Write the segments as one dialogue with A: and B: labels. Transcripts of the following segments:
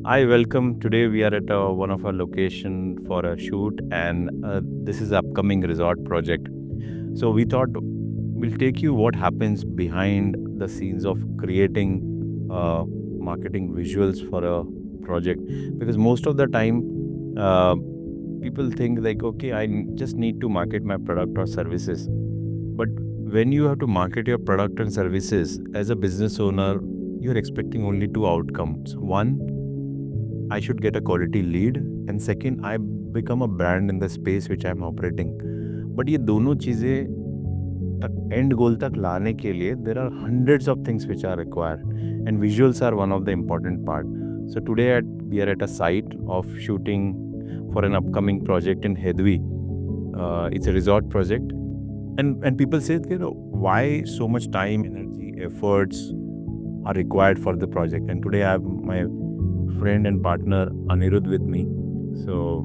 A: I welcome. Today we are at one of our location for a shoot, and this is upcoming resort project. So we thought we'll take you what happens behind the scenes of creating marketing visuals for a project, because most of the time uh, people think like, okay, just need to market my product or services. But when you have to market your product and services as a business owner, you're expecting only two outcomes. One, I should get a quality lead, and second, I become a brand in the space which I'm operating. But ये दोनों चीज़ें तक and गोल तक लाने के लिए there are hundreds of things which are required, and visuals are one of the important part. So today we are at a site of shooting for an upcoming project in Hedvi. It's a resort project, and people say, why so much time, energy, efforts are required for the project. And today I have my friend and partner Anirudh with me. So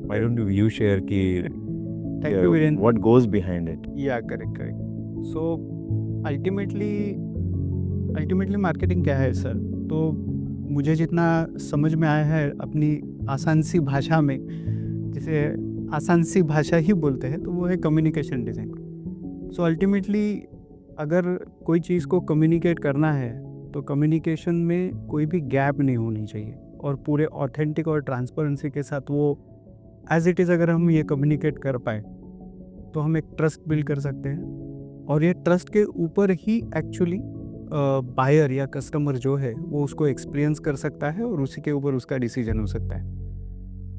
A: why don't you share
B: Thank you, Viren.
A: what goes behind it?
B: Yeah, correct. So ultimately marketing क्या है sir? तो मुझे जितना समझ में आया है अपनी आसान सी भाषा में, जिसे आसान सी भाषा ही बोलते हैं, तो वो है कम्युनिकेशन डिज़ाइन। सो अल्टीमेटली अगर कोई चीज़ को कम्युनिकेट करना है तो कम्युनिकेशन में कोई भी गैप नहीं होनी चाहिए, और पूरे ऑथेंटिक और ट्रांसपेरेंसी के साथ वो एज इट इज़ अगर हम ये कम्युनिकेट कर पाए तो हम एक ट्रस्ट बिल्ड कर सकते हैं, और ये ट्रस्ट के ऊपर ही एक्चुअली बायर या कस्टमर जो है वो उसको एक्सपीरियंस कर सकता है और उसी के ऊपर उसका डिसीजन हो सकता है।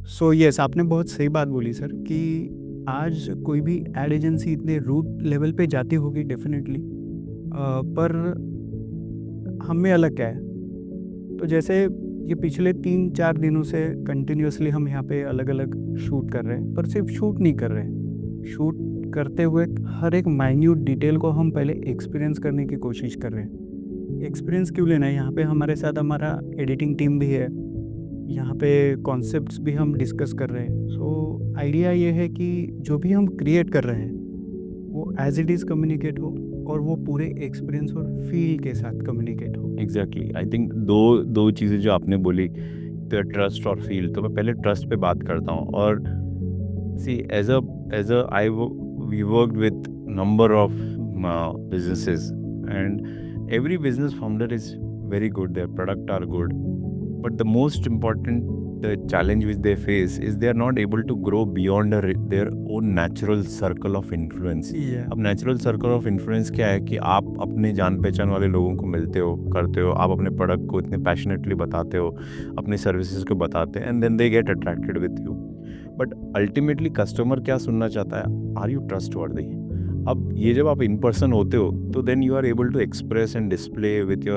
B: सो यस, आपने बहुत सही बात बोली सर कि आज कोई भी एड एजेंसी इतने रूट लेवल पे जाती होगी डेफिनेटली, पर हम में अलग क्या है। तो जैसे ये पिछले 3-4 दिनों से कंटिन्यूसली हम यहाँ पे अलग अलग शूट कर रहे हैं, पर सिर्फ शूट नहीं कर रहे हैं, शूट करते हुए हर एक माइन्यूट डिटेल को हम पहले एक्सपीरियंस करने की कोशिश कर रहे हैं। एक्सपीरियंस क्यों लेना है? यहाँ पे हमारे साथ हमारा एडिटिंग टीम भी है, यहाँ पे कॉन्सेप्ट्स भी हम डिस्कस कर रहे हैं। सो आइडिया ये है कि जो भी हम क्रिएट कर रहे हैं वो एज इट इज़ कम्युनिकेट हो, और वो पूरे एक्सपीरियंस और फील के साथ कम्युनिकेट हो।
A: एग्जैक्टली, आई थिंक दो चीज़ें जो आपने बोली, तो ट्रस्ट और फील। तो मैं पहले ट्रस्ट पे बात करता हूँ। और see as a I've worked with number of businesses, and every business founder is very good, their product are good, but the most important the challenge which they face is they are not able to grow beyond their own natural circle of influence. अब natural circle of influence क्या है कि आप अपने जान पहचान वाले लोगों को मिलते हो, करते हो, आप अपने प्रोडक्ट को इतने पैशनेटली बताते हो, अपने सर्विसेज को बताते हैं, and then they get attracted with you. But ultimately customer क्या सुनना चाहता है? आर यू ट्रस्ट वर्दी? अब ये जब आप इन पर्सन होते हो तो then you are able to express and display with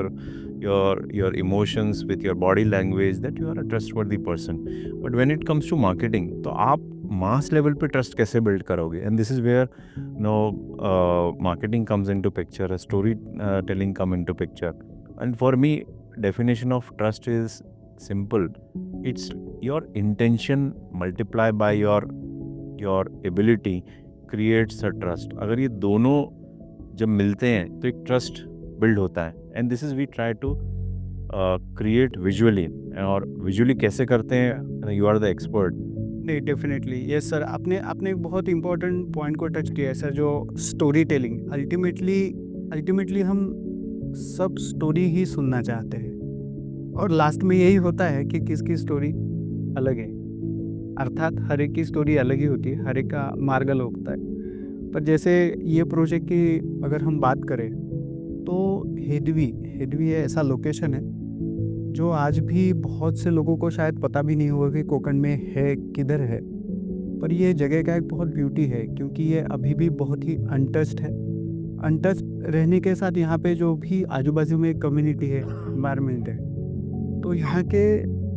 A: your emotions, with your body language, that you are a trustworthy person. But when it comes to marketing, तो आप मास लेवल पे trust कैसे build करोगे? And this is where marketing comes into picture, a story telling come into picture. And for me, definition of trust is simple. It's your intention multiplied by your ability creates a trust. अगर ये दोनों जब मिलते हैं तो एक trust build होता है, and this is we try to create visually. और विजुअली कैसे करते हैं, यू आर द एक्सपर्ट।
B: नहीं, डेफिनेटली यस सर, आपने एक बहुत इंपॉर्टेंट पॉइंट को टच किया है सर, जो स्टोरी टेलिंग। अल्टीमेटली हम सब स्टोरी ही सुनना चाहते हैं, और लास्ट में यही होता है कि किसकी स्टोरी अलग है, अर्थात हर एक की स्टोरी अलग ही होती है, हर एक का मार्ग अलग होता है। पर जैसे ये प्रोजेक्ट की अगर हम बात करें तो हेडवी ऐसा लोकेशन है जो आज भी बहुत से लोगों को शायद पता भी नहीं होगा कि कोकण में है, किधर है। पर ये जगह का एक बहुत ब्यूटी है, क्योंकि ये अभी भी बहुत ही अनटच्ड है। अनटच्ड रहने के साथ यहाँ पे जो भी आजू बाजू में कम्युनिटी है, एनवायरनमेंट है, तो यहाँ के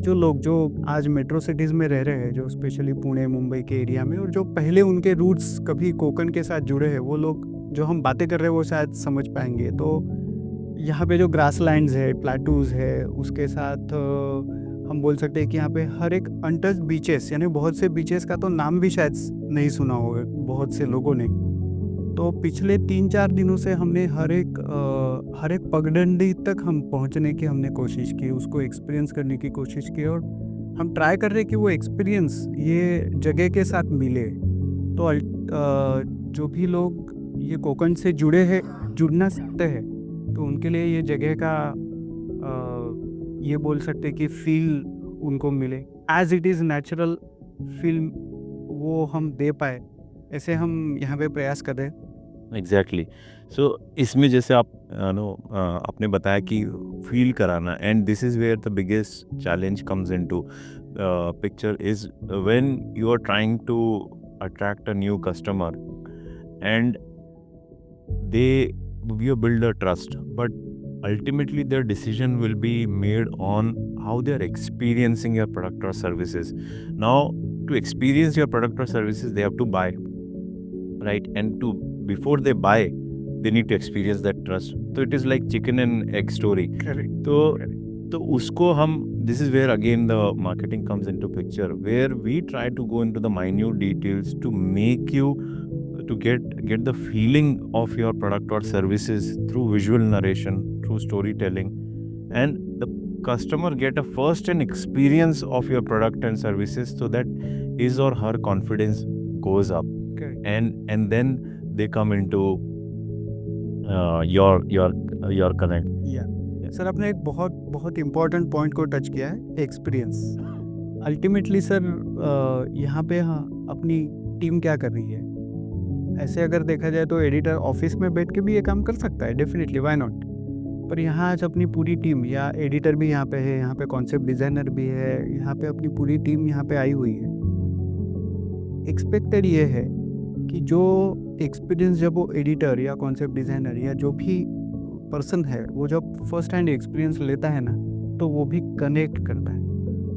B: जो लोग जो आज मेट्रो सिटीज़ में रह रहे हैं, जो स्पेशली पुणे मुंबई के एरिया में, और जो पहले उनके रूट्स कभी कोकण के साथ जुड़े हैं, वो लोग जो हम बातें कर रहे हैं वो शायद समझ पाएंगे। तो यहाँ पे जो ग्रास लैंड्स है, प्लेटूज़ है, उसके साथ हम बोल सकते हैं कि यहाँ पे हर एक अनटच्ड बीचेस, यानी बहुत से बीचेस का तो नाम भी शायद नहीं सुना होगा बहुत से लोगों ने। तो पिछले 3-4 दिनों से हमने हर एक हर एक पगडंडी तक हम पहुंचने की हमने कोशिश की, उसको एक्सपीरियंस करने की कोशिश की, और हम ट्राई कर रहे हैं कि वो एक्सपीरियंस ये जगह के साथ मिले। तो जो भी लोग ये कोकण से जुड़ना चाहते हैं, तो उनके लिए ये जगह का ये बोल सकते हैं कि फील उनको मिले, as it is natural feel वो हम दे पाए, ऐसे हम यहाँ पे प्रयास कर रहे हैं।
A: एग्जैक्टली। सो इसमें जैसे आप आपने बताया कि फील कराना, and this is where the biggest challenge comes into picture is when you are trying to attract a new customer and they you build a trust, but ultimately their decision will be made on how they are experiencing your product or services. Now, to experience your product or services, they have to buy, right? And to before they buy, they need to experience that trust. So it is like chicken and egg story.
B: Correct.
A: तो उसको हम, this is where again the marketing comes into picture, where we try to go into the minute details to make you to get the feeling of your product or services through visual narration, through storytelling, and the customer get a first hand experience of your product and services, so that his or her confidence goes up.
B: Correct.
A: And then they come into your connect.
B: Sir आपने एक बहुत बहुत important point को touch किया है, experience. Ultimately sir यहाँ पे अपनी टीम क्या कर रही है, ऐसे अगर देखा जाए तो एडिटर ऑफिस में बैठ के भी ये काम कर सकता है, डेफिनेटली, व्हाई नॉट। पर यहाँ आज अपनी पूरी टीम, या एडिटर भी यहाँ पे है, यहाँ पे कॉन्सेप्ट डिज़ाइनर भी है, यहाँ पे अपनी पूरी टीम यहाँ पे आई हुई है। एक्सपेक्टेड ये है कि जो एक्सपीरियंस जब वो एडिटर या कॉन्सेप्ट डिज़ाइनर या जो भी पर्सन है, वो जब फर्स्ट हैंड एक्सपीरियंस लेता है ना, तो वो भी कनेक्ट करता है।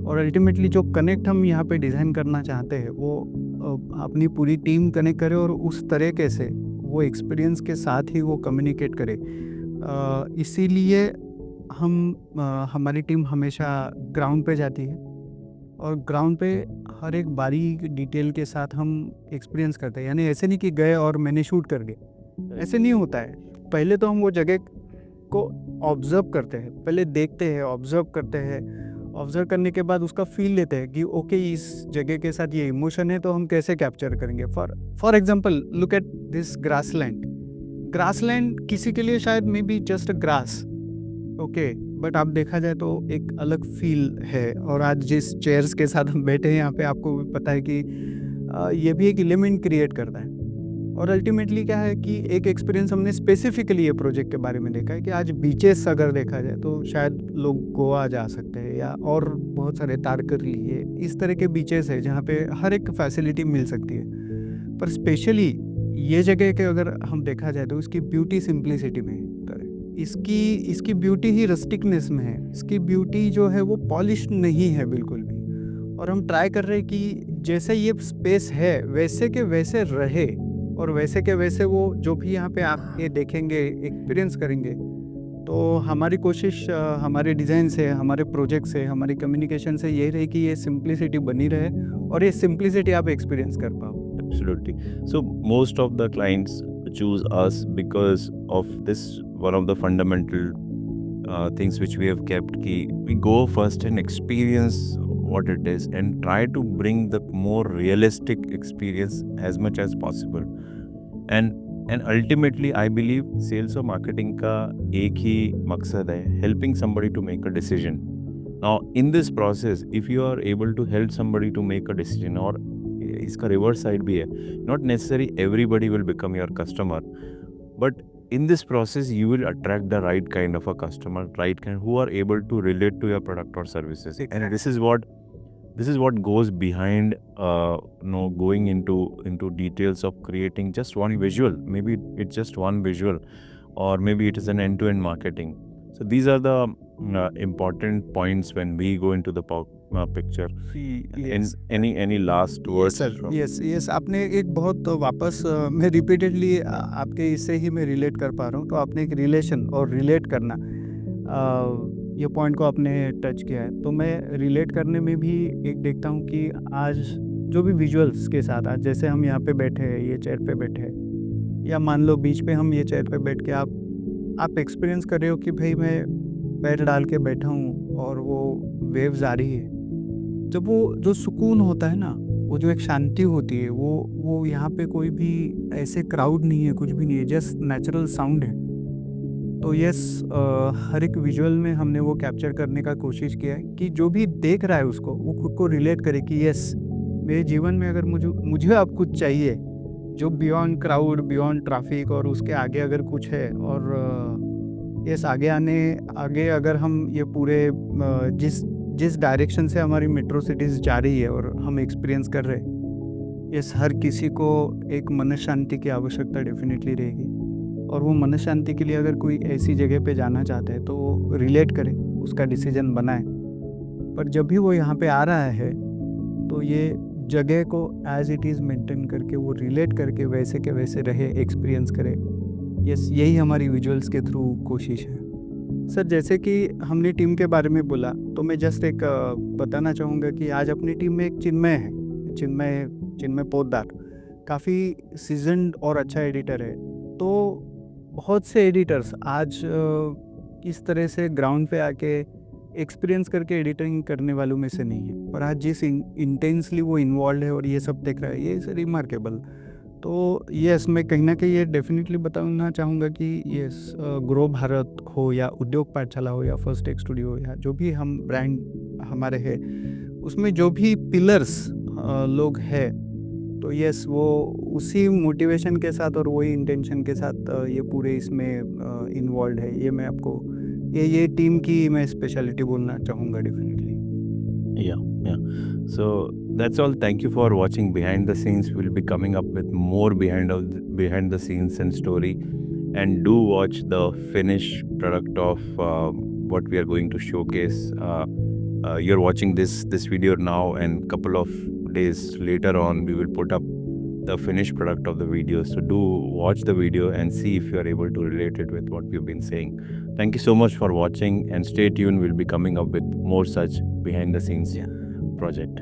B: और अल्टीमेटली जो कनेक्ट हम यहाँ पे डिज़ाइन करना चाहते हैं, वो अपनी पूरी टीम कनेक्ट करे और उस तरीके से वो एक्सपीरियंस के साथ ही वो कम्युनिकेट करे। इसीलिए हमारी टीम हमेशा ग्राउंड पे जाती है, और ग्राउंड पे हर एक बारीक डिटेल के साथ हम एक्सपीरियंस करते हैं। यानी ऐसे नहीं कि गए और मैंने शूट कर गए, ऐसे नहीं होता है। पहले तो हम वो जगह को ऑब्जर्व करते हैं, पहले देखते हैं, ऑब्जर्व करते हैं, ऑब्जर्व करने के बाद उसका फील लेते हैं कि ओके इस जगह के साथ ये इमोशन है, तो हम कैसे कैप्चर करेंगे। For example look at this grassland किसी के लिए शायद may be just a grass, okay, but आप देखा जाए तो एक अलग फील है। और आज जिस चेयर्स के साथ हम बैठे हैं यहाँ पे, आपको भी पता है कि ये भी एक एलिमेंट क्रिएट करता है। और अल्टीमेटली क्या है कि एक एक्सपीरियंस हमने स्पेसिफिकली ये प्रोजेक्ट के बारे में देखा है कि आज बीचेस अगर देखा जाए तो शायद लोग गोवा जा सकते हैं, या और बहुत सारे तारकर्ली है, इस तरह के बीचेस है जहाँ पे हर एक फैसिलिटी मिल सकती है। पर स्पेशली ये जगह के अगर हम देखा जाए तो इसकी ब्यूटी सिंप्लिसिटी में है। इसकी ब्यूटी ही रस्टिकनेस में है। इसकी ब्यूटी जो है वो पॉलिश नहीं है बिल्कुल भी। और हम ट्राई कर रहे हैं कि जैसे ये स्पेस है वैसे के वैसे रहे, और वैसे के वैसे वो जो भी यहाँ पे आप ये देखेंगे, एक्सपीरियंस करेंगे। तो हमारी कोशिश हमारे डिज़ाइन से, हमारे प्रोजेक्ट से, हमारी कम्युनिकेशन से यही रही कि ये सिंप्लिसिटी बनी रहे, और ये सिंप्लिसिटी आप एक्सपीरियंस कर पाओ।
A: Absolutely. So most of the clients choose us because of this, one of the fundamental things which we have kept, ki we go first and experience what it is and try to bring the more realistic experience as much as possible. And ultimately I believe sales और marketing का एक ही मकसद है, helping somebody to make a decision. Now in this process, if you are able to help somebody to make a decision, और इसका reverse side भी है, not necessary everybody will become your customer, but in this process you will attract the right kind of a customer, right kind who are able to relate to your product or services. And this is what goes behind going into details of creating just one visual. Maybe it's just one visual, or maybe it is an end-to-end marketing. So these are the important points when we go into the picture.
B: Yes.
A: Any last words?
B: Yes, आपने एक बहुत वापस मैं repeatedly आपके इससे ही मैं relate कर पा रहा हूँ। तो आपने एक रिलेशन और रिलेट करना, ये पॉइंट को आपने टच किया है। तो मैं रिलेट करने में भी एक देखता हूँ कि आज जो भी विजुअल्स के साथ, आज जैसे हम यहाँ पे बैठे हैं, ये चेयर पे बैठे हैं, या मान लो बीच पे हम ये चेयर पे बैठ के आप आप एक्सपीरियंस कर रहे हो कि भाई मैं पैर डाल के बैठा हूँ और वो वेव्स आ रही है, जब वो जो सुकून होता है ना, वो जो एक शांति होती है, वो यहाँ पे कोई भी ऐसे क्राउड नहीं है, कुछ भी नहीं है, जस्ट नेचुरल साउंड है। तो यस, हर एक विजुअल में हमने वो कैप्चर करने का कोशिश किया है कि जो भी देख रहा है उसको, वो खुद को रिलेट करे कि यस, मेरे जीवन में अगर मुझे अब कुछ चाहिए जो बियॉन्ड क्राउड, बियॉन्ड ट्रैफिक और उसके आगे अगर कुछ है, और यस, आगे अगर हम ये पूरे जिस डायरेक्शन से हमारी मेट्रो सिटीज़ जा रही है और हम एक्सपीरियंस कर रहे हैं, यस, हर किसी को एक मन शांति की आवश्यकता डेफिनेटली रहेगी। और वो मन शांति के लिए अगर कोई ऐसी जगह पे जाना चाहता है तो वो रिलेट करे, उसका डिसीजन बनाए। पर जब भी वो यहाँ पे आ रहा है तो ये जगह को एज इट इज़ मेंटेन करके, वो रिलेट करके वैसे के वैसे रहे, एक्सपीरियंस करे। यस, यही हमारी विजुअल्स के थ्रू कोशिश है। सर, जैसे कि हमने टीम के बारे में बोला, तो मैं जस्ट एक बताना चाहूँगा कि आज अपनी टीम में एक चिन्मय है, चिन्मय पोद्दार, काफ़ी सीजन्ड और अच्छा एडिटर है। तो बहुत से एडिटर्स आज इस तरह से ग्राउंड पे आके एक्सपीरियंस करके एडिटिंग करने वालों में से नहीं है, पर आज जिस इंटेंसली वो इन्वॉल्व है और ये सब देख रहा है, ये इज़ रिमार्केबल। तो यस, मैं कहीं ना कहीं ये डेफिनेटली बताना चाहूँगा कि यस, ग्रो भारत हो या उद्योग पाठशाला हो या फर्स्ट टेक स्टूडियो हो या जो भी हम ब्रांड हमारे हैं, उसमें जो भी पिलर्स लोग हैं, तो यस, वो उसी मोटिवेशन के साथ और वही इंटेंशन के साथ ये पूरे इसमें इन्वॉल्व है। ये मैं आपको ये टीम की मैं स्पेशलिटी बोलना चाहूँगा definitely.
A: Yeah. So that's all. Thank you for watching behind the scenes. We'll be coming up with more behind the scenes and story. And do watch the finished product of what we are going to showcase. You're watching this video now, and couple of days later on, we will put up the finished product of the video. So do watch the video and see if you are able to relate it with what we've been saying. Thank you so much for watching, and stay tuned. We'll be coming up with more such behind the scenes project.